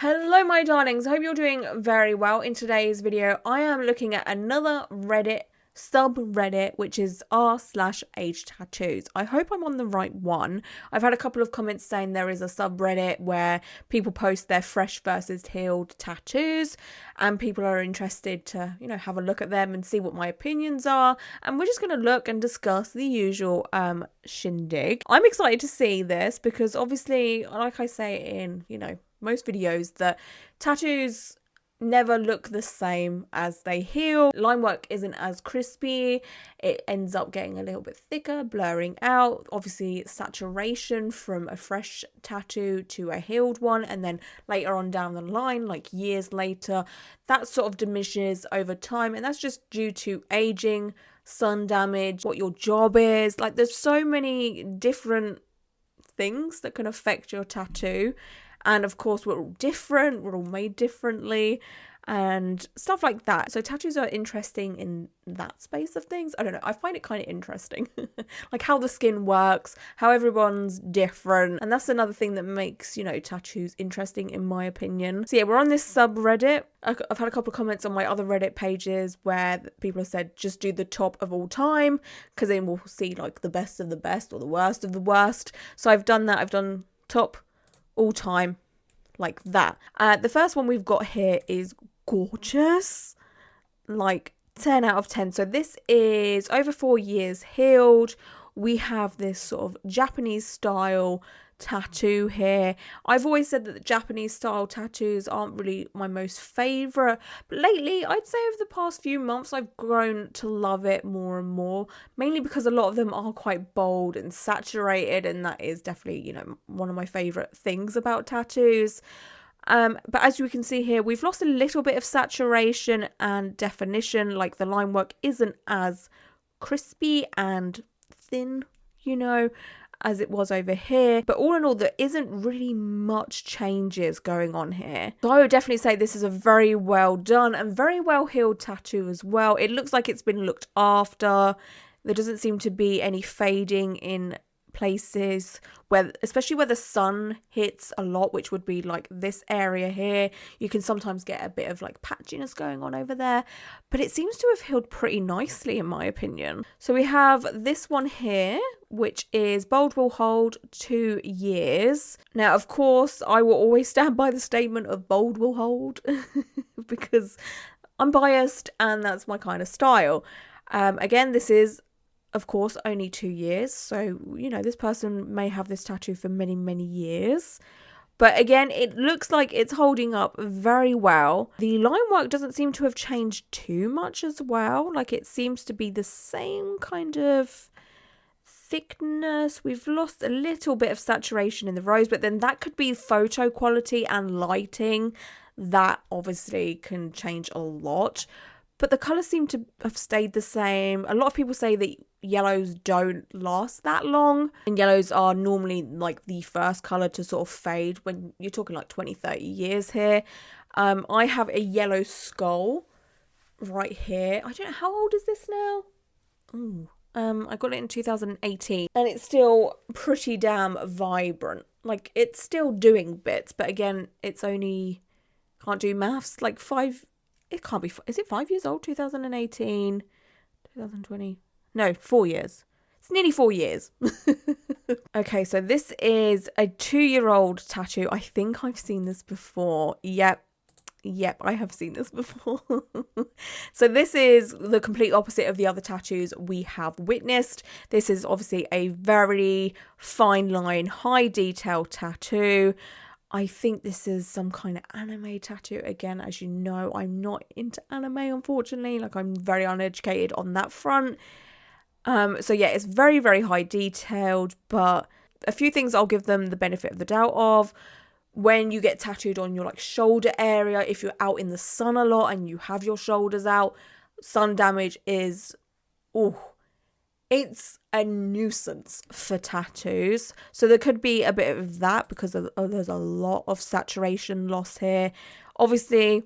Hello my darlings, I hope you're doing very well. In today's video, I am looking at another Reddit subreddit, which is r/age tattoos. I hope I'm on the right one. I've had a couple of comments saying there is a subreddit where people post their fresh versus healed tattoos and people are interested to, have a look at them and see what my opinions are. And we're just going to look and discuss the usual shindig. I'm excited to see this because obviously, like I say in, most videos, that tattoos never look the same as they heal. Line work isn't as crispy. It ends up getting a little bit thicker, blurring out. Obviously, saturation from a fresh tattoo to a healed one, and then later on down the line, like years later, that sort of diminishes over time, and that's just due to aging, sun damage, what your job is. Like, there's so many different things that can affect your tattoo. And of course, we're all different, we're all made differently and stuff like that. So tattoos are interesting in that space of things. I don't know, I find it kind of interesting. Like how the skin works, how everyone's different. And that's another thing that makes, tattoos interesting in my opinion. So yeah, we're on this subreddit. I've had a couple of comments on my other Reddit pages where people have said just do the top of all time, because then we'll see like the best of the best or the worst of the worst. So I've done that. I've done top all time, like that. The first one we've got here is gorgeous, like 10 out of 10. So this is over 4 years healed. We have this sort of Japanese style tattoo here. I've always said that the Japanese style tattoos aren't really my most favorite, but lately I'd say over the past few months I've grown to love it more and more, mainly because a lot of them are quite bold and saturated, and that is definitely, one of my favorite things about tattoos. But as you can see here, we've lost a little bit of saturation and definition. Like the line work isn't as crispy and thin, as it was over here. But all in all, there isn't really much changes going on here. So I would definitely say this is a very well done and very well healed tattoo as well. It looks like it's been looked after. There doesn't seem to be any fading in places where, especially where the sun hits a lot, which would be like this area here. You can sometimes get a bit of like patchiness going on over there, but it seems to have healed pretty nicely in my opinion. So we have this one here, which is bold will hold 2 years. Now of course I will always stand by the statement of bold will hold because I'm biased and that's my kind of style. Again, this is of course only 2 years, so this person may have this tattoo for many years, but again it looks like it's holding up very well. The line work doesn't seem to have changed too much as well. Like it seems to be the same kind of thickness. We've lost a little bit of saturation in the rose, but then that could be photo quality and lighting. That obviously can change a lot, but the colours seem to have stayed the same. A lot of people say that yellows don't last that long, and yellows are normally like the first colour to sort of fade when you're talking like 20-30 years here. I have a yellow skull right here. I don't know, how old is this now? Ooh. I got it in 2018 and it's still pretty damn vibrant. Like it's still doing bits, but again, it's only, can't do maths, like it can't be, is it 5 years old? 2018, 2020, no, 4 years. It's nearly 4 years. Okay, so this is a 2-year-old tattoo. I think I've seen this before. Yep, I have seen this before. So this is the complete opposite of the other tattoos we have witnessed. This is obviously a very fine line, high detail tattoo. I think this is some kind of anime tattoo. Again, as you know, I'm not into anime, unfortunately. Like, I'm very uneducated on that front. So yeah, it's very high detailed, but a few things I'll give them the benefit of the doubt of. When you get tattooed on your like shoulder area, if you're out in the sun a lot and you have your shoulders out, sun damage is, it's a nuisance for tattoos. So there could be a bit of that because there's a lot of saturation loss here. Obviously,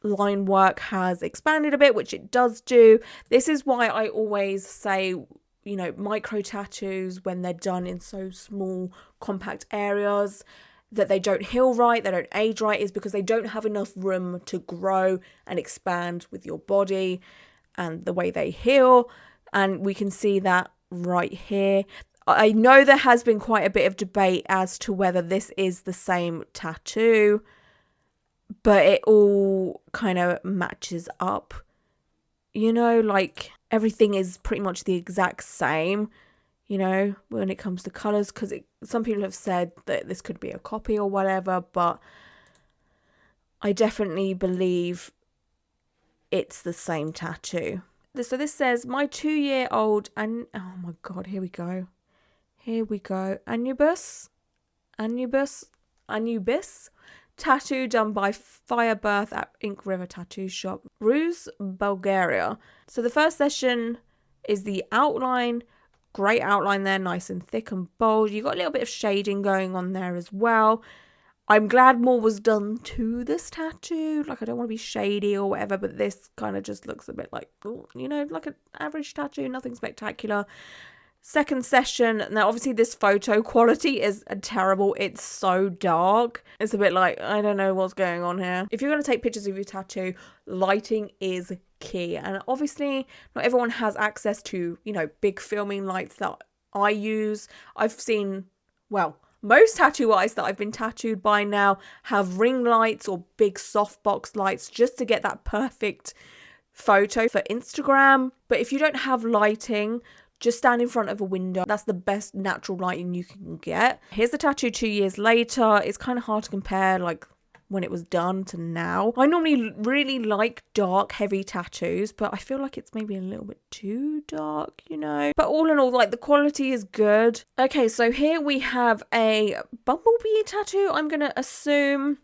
line work has expanded a bit, which it does do. This is why I always say, micro tattoos, when they're done in so small, compact areas, that they don't heal right, they don't age right, is because they don't have enough room to grow and expand with your body and the way they heal. And we can see that right here. I know there has been quite a bit of debate as to whether this is the same tattoo, but it all kind of matches up. You know, like everything is pretty much the exact same, you know, when it comes to colours, because some people have said that this could be a copy or whatever, but I definitely believe it's the same tattoo. So this says, my 2-year-old, and oh my god, here we go. Anubis, tattoo done by Firebirth at Ink River Tattoo Shop, Ruse, Bulgaria. So the first session is the outline. Great outline there, nice and thick and bold. You got a little bit of shading going on there as well. I'm glad more was done to this tattoo. Like, I don't want to be shady or whatever, but this kind of just looks a bit like, you know, like an average tattoo, nothing spectacular. Second session, now obviously this photo quality is terrible. It's so dark. It's a bit like, I don't know what's going on here. If you're going to take pictures of your tattoo, lighting is key. And obviously not everyone has access to, you know, big filming lights that I use. I've seen, well, most tattoo artists that I've been tattooed by now have ring lights or big softbox lights just to get that perfect photo for Instagram. But if you don't have lighting, just stand in front of a window. That's the best natural lighting you can get. Here's the tattoo 2 years later. It's kind of hard to compare, like, when it was done to now. I normally really like dark, heavy tattoos, but I feel like it's maybe a little bit too dark, you know? But all in all, like, the quality is good. Okay, so here we have a bumblebee tattoo, I'm going to assume.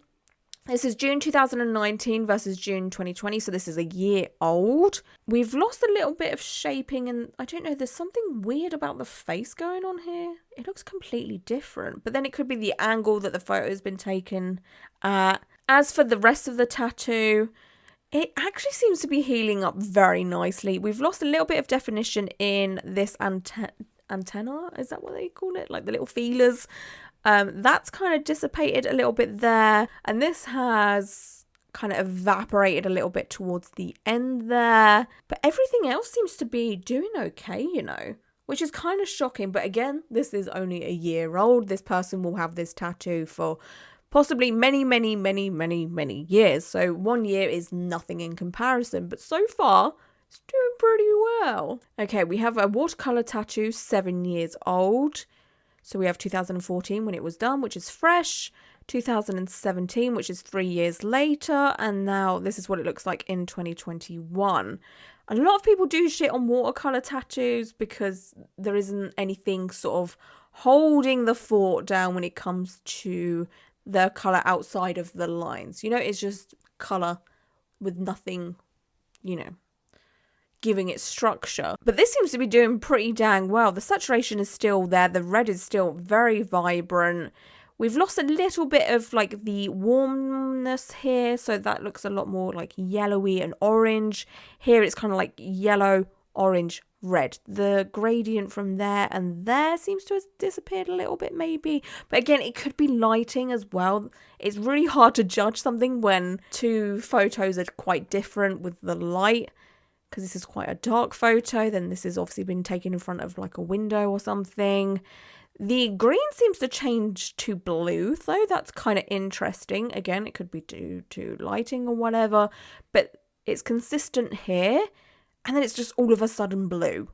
This is June 2019 versus June 2020, so this is a year old. We've lost a little bit of shaping, and I don't know, there's something weird about the face going on here. It looks completely different, but then it could be the angle that the photo has been taken at. As for the rest of the tattoo, it actually seems to be healing up very nicely. We've lost a little bit of definition in this antenna, is that what they call it? Like the little feelers. That's kind of dissipated a little bit there, and this has kind of evaporated a little bit towards the end there, but everything else seems to be doing okay, you know, which is kind of shocking. But again, this is only a year old. This person will have this tattoo for possibly many years, so 1 year is nothing in comparison, but so far it's doing pretty well. Okay, we have a watercolor tattoo, 7 years old. So we have 2014 when it was done, which is fresh, 2017, which is 3 years later, and now this is what it looks like in 2021. A lot of people do shit on watercolor tattoos because there isn't anything sort of holding the fort down when it comes to the color outside of the lines. You know, it's just color with nothing, you know, giving it structure. But this seems to be doing pretty dang well. The saturation is still there. The red is still very vibrant. We've lost a little bit of like the warmness here, so that looks a lot more like yellowy and orange. Here it's kind of like yellow, orange, red. The gradient from there and there seems to have disappeared a little bit maybe, but again, it could be lighting as well. It's really hard to judge something when two photos are quite different with the light, because this is quite a dark photo. Then this has obviously been taken in front of like a window or something. The green seems to change to blue, though. That's kind of interesting. Again, it could be due to lighting or whatever, but it's consistent here, and then it's just all of a sudden blue,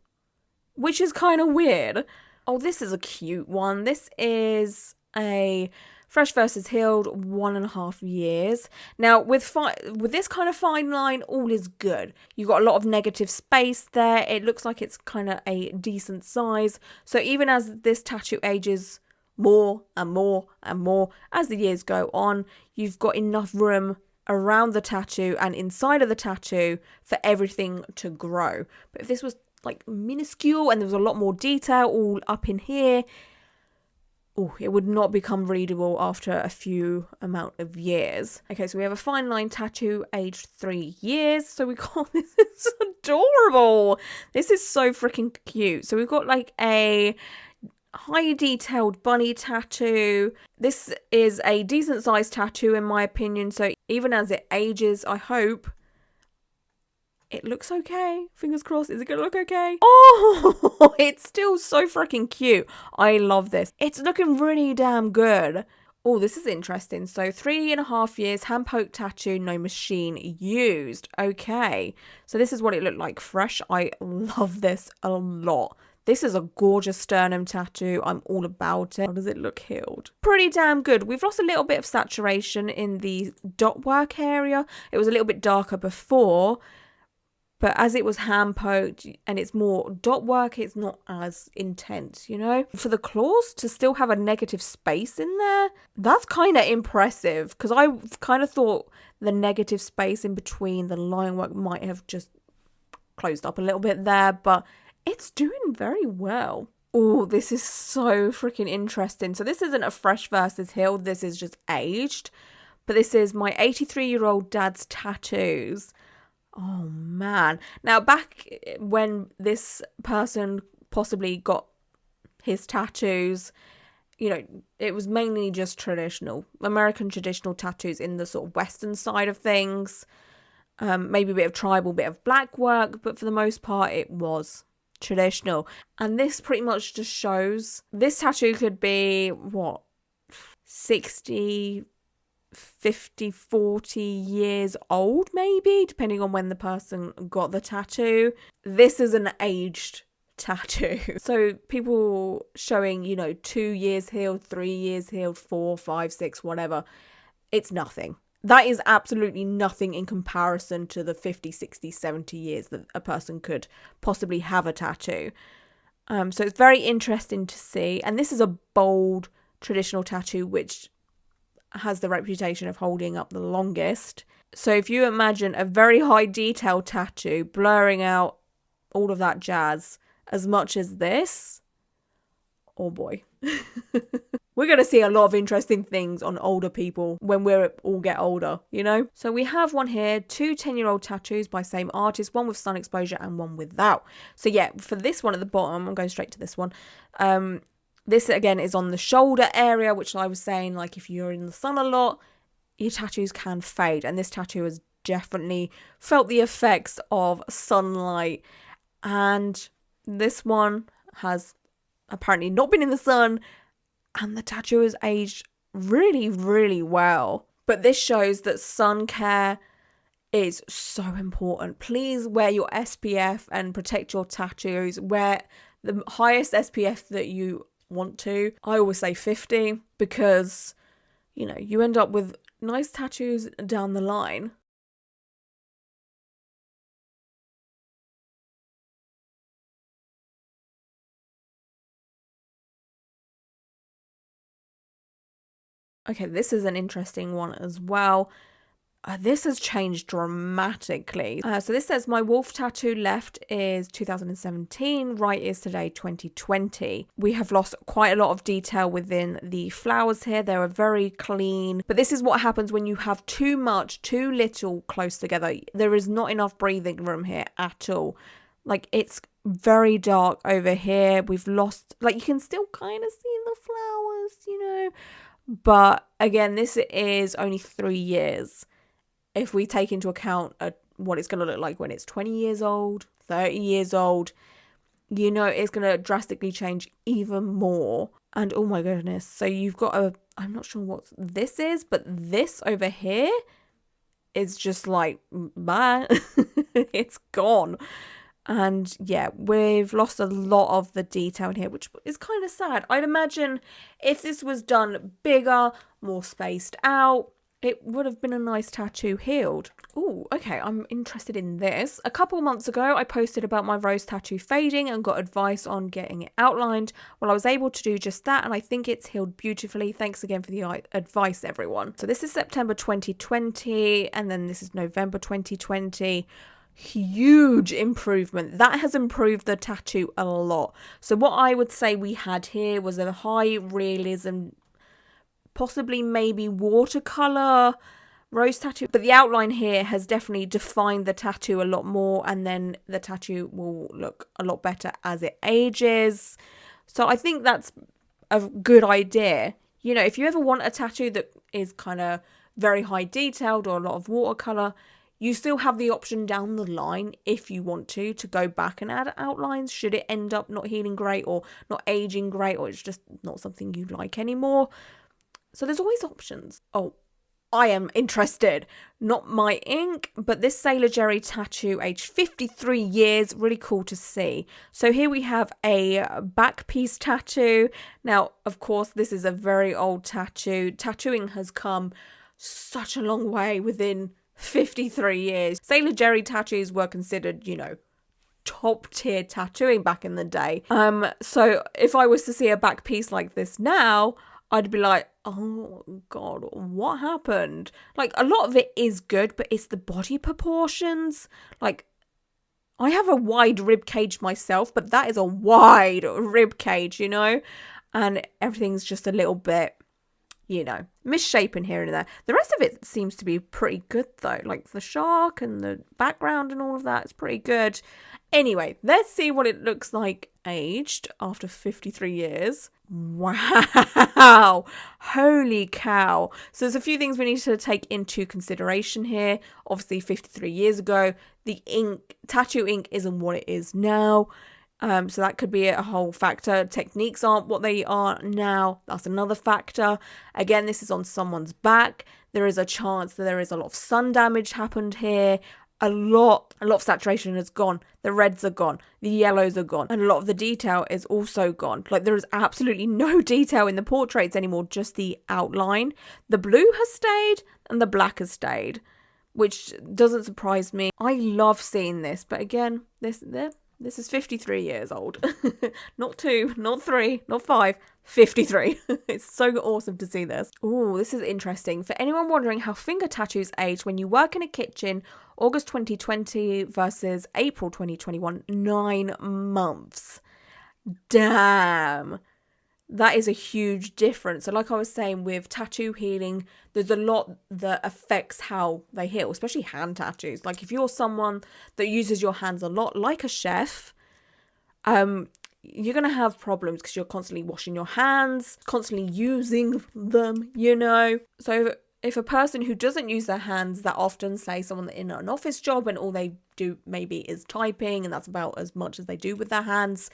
which is kind of weird. Oh, this is a cute one. This is a Fresh versus Healed, 1.5 years. Now, with this kind of fine line, all is good. You've got a lot of negative space there. It looks like it's kind of a decent size. So even as this tattoo ages more and more and more as the years go on, you've got enough room around the tattoo and inside of the tattoo for everything to grow. But if this was like minuscule and there was a lot more detail all up in here, it would not become readable after a few amount of years. Okay, so we have a fine line tattoo aged 3 years. So we got, this is adorable. This is so freaking cute. So we've got like a high detailed bunny tattoo. This is a decent sized tattoo in my opinion, so even as it ages, I hope it looks okay. Fingers crossed. Is it gonna look okay? Oh, it's still so freaking cute. I love this. It's looking really damn good. Oh, this is interesting. So 3.5 years, hand poke tattoo, no machine used. Okay. So this is what it looked like fresh. I love this a lot. This is a gorgeous sternum tattoo. I'm all about it. How does it look healed? Pretty damn good. We've lost a little bit of saturation in the dot work area. It was a little bit darker before, but as it was hand poked and it's more dot work, it's not as intense, you know? For the claws to still have a negative space in there, that's kind of impressive, because I kind of thought the negative space in between the line work might have just closed up a little bit there, but it's doing very well. Oh, this is so freaking interesting. So this isn't a fresh versus healed. This is just aged. But this is my 83-year-old dad's tattoos. Oh, man. Now, back when this person possibly got his tattoos, you know, it was mainly just traditional, American traditional tattoos in the sort of Western side of things. Maybe a bit of tribal, bit of black work, but for the most part, it was traditional. And this pretty much just shows this tattoo could be what, 60, 50, 40 years old, maybe, depending on when the person got the tattoo. This is an aged tattoo. So people showing, you know, 2 years healed, 3 years healed, 4, 5, 6, whatever. It's nothing. That is absolutely nothing in comparison to the 50, 60, 70 years that a person could possibly have a tattoo. So it's very interesting to see. And this is a bold traditional tattoo, which has the reputation of holding up the longest. So if you imagine a very high detail tattoo blurring out all of that jazz as much as this, oh boy. We're going to see a lot of interesting things on older people when we all get older, you know? So we have one here, 2 10-year-old tattoos by same artist, one with sun exposure and one without. So yeah, for this one at the bottom, I'm going straight to this one. This again is on the shoulder area, which I was saying, like if you're in the sun a lot, your tattoos can fade. And this tattoo has definitely felt the effects of sunlight. And this one has apparently not been in the sun, and the tattoo has aged really, really well. But this shows that sun care is so important. Please wear your SPF and protect your tattoos. Wear the highest SPF that you want to. I always say 50, because, you know, you end up with nice tattoos down the line. Okay, this is an interesting one as well. This has changed dramatically. So this says my wolf tattoo left is 2017, right is today 2020. We have lost quite a lot of detail within the flowers here. They are very clean. But this is what happens when you have too much, too little close together. There is not enough breathing room here at all. Like, it's very dark over here. We've lost, like, you can still kind of see the flowers, you know. But again, this is only 3 years. If we take into account what it's going to look like when it's 20 years old, 30 years old, you know, it's going to drastically change even more. And oh my goodness. So you've got I'm not sure what this is, but this over here is just like, bye. It's gone. And yeah, we've lost a lot of the detail in here, which is kind of sad. I'd imagine if this was done bigger, more spaced out, it would have been a nice tattoo healed. Oh, okay, I'm interested in this. A couple months ago, I posted about my rose tattoo fading and got advice on getting it outlined. Well, I was able to do just that, and I think it's healed beautifully. Thanks again for the advice, everyone. So this is September 2020, and then this is November 2020. Huge improvement. That has improved the tattoo a lot. So what I would say we had here was a high realism, possibly maybe watercolor rose tattoo, but the outline here has definitely defined the tattoo a lot more, and then the tattoo will look a lot better as it ages. So I think that's a good idea. You know, if you ever want a tattoo that is kind of very high detailed or a lot of watercolor, you still have the option down the line, if you want to go back and add outlines should it end up not healing great or not aging great, or it's just not something you like anymore. So there's always options. Oh, I am interested. Not my ink, but this Sailor Jerry tattoo, aged 53 years. Really cool to see. So here we have a back piece tattoo. Now, of course, this is a very old tattoo. Tattooing has come such a long way within 53 years. Sailor Jerry tattoos were considered, you know, top tier tattooing back in the day. So if I was to see a back piece like this now, I'd be like, oh God, what happened? Like, a lot of it is good, but it's the body proportions. Like, I have a wide rib cage myself, but that is a wide rib cage, you know? And everything's just a little bit, you know, misshapen here and there. The rest of it seems to be pretty good though. Like the shark and the background and all of that is pretty good. Anyway, let's see what it looks like aged after 53 years. Wow. Holy cow. So there's a few things we need to take into consideration here. Obviously 53 years ago, the ink, tattoo ink isn't what it is now. So that could be a whole factor. Techniques aren't what they are now. That's another factor. Again, this is on someone's back. There is a chance that there is a lot of sun damage happened here. A lot of saturation has gone. The reds are gone. The yellows are gone. And a lot of the detail is also gone. Like, there is absolutely no detail in the portraits anymore, just the outline. The blue has stayed and the black has stayed, which doesn't surprise me. I love seeing this. But again, this is 53 years old. Not 2, not 3, not 5, 53. It's so awesome to see this. Oh, this is interesting. For anyone wondering how finger tattoos age when you work in a kitchen, August 2020 versus April 2021, 9 months. Damn. That is a huge difference. So like I was saying, with tattoo healing, there's a lot that affects how they heal, especially hand tattoos. Like if you're someone that uses your hands a lot, like a chef, you're going to have problems because you're constantly washing your hands, constantly using them, you know. So if a person who doesn't use their hands that often, say someone in an office job and all they do maybe is typing and that's about as much as they do with their hands,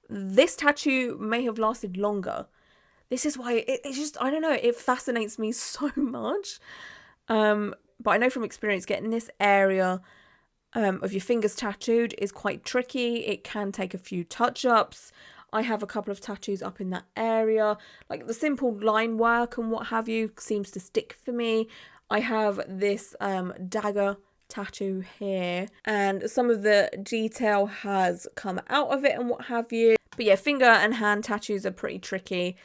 this tattoo may have lasted longer. This is why it's just, I don't know, it fascinates me so much. But I know from experience, getting this area of your fingers tattooed is quite tricky. It can take a few touch-ups. I have a couple of tattoos up in that area. Like the simple line work and what have you seems to stick for me. I have this dagger tattoo here, and some of the detail has come out of it and what have you. But yeah, finger and hand tattoos are pretty tricky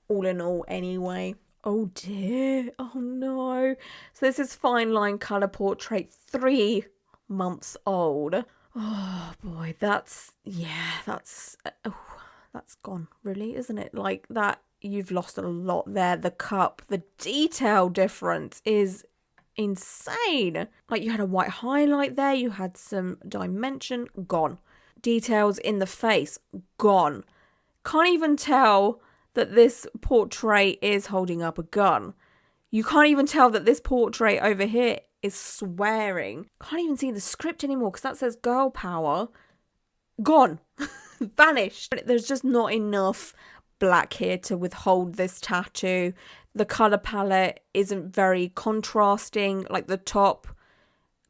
all in all anyway. Oh dear, oh no. So this is Fine Line Colour Portrait, 3 months old. Oh boy, that's gone, really, isn't it? Like that, you've lost a lot there. The cup, the detail difference is insane. Like you had a white highlight there, you had some dimension, gone. Details in the face, gone. Can't even tell that this portrait is holding up a gun. You can't even tell that this portrait over here is swearing. Can't even see the script anymore because that says girl power. Gone. Vanished. There's just not enough black here to withhold this tattoo. The colour palette isn't very contrasting, like the top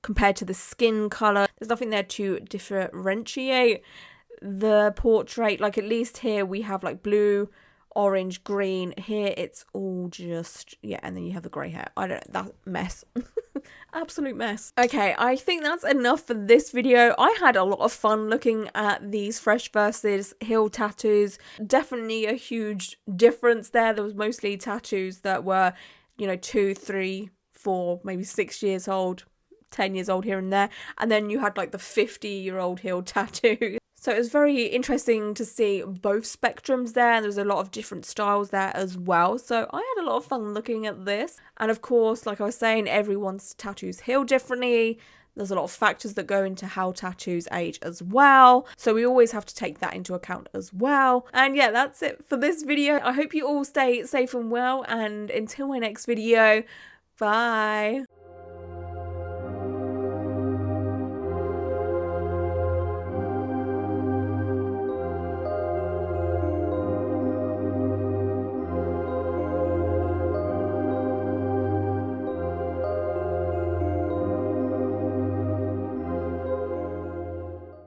compared to the skin colour. There's nothing there to differentiate the portrait. Like at least here we have like blue, orange, green. Here it's all just, yeah, and then you have the grey hair. I don't know, that mess. Absolute mess. Okay, I think that's enough for this video. I had a lot of fun looking at these Fresh versus Hill tattoos. Definitely a huge difference there. There was mostly tattoos that were, you know, 2, 3, 4, maybe 6 years old, 10 years old here and there. And then you had like the 50-year-old Hill tattoo. So it was very interesting to see both spectrums there. And there was a lot of different styles there as well. So I had a lot of fun looking at this. And of course, like I was saying, everyone's tattoos heal differently. There's a lot of factors that go into how tattoos age as well. So we always have to take that into account as well. And yeah, that's it for this video. I hope you all stay safe and well. And until my next video, bye.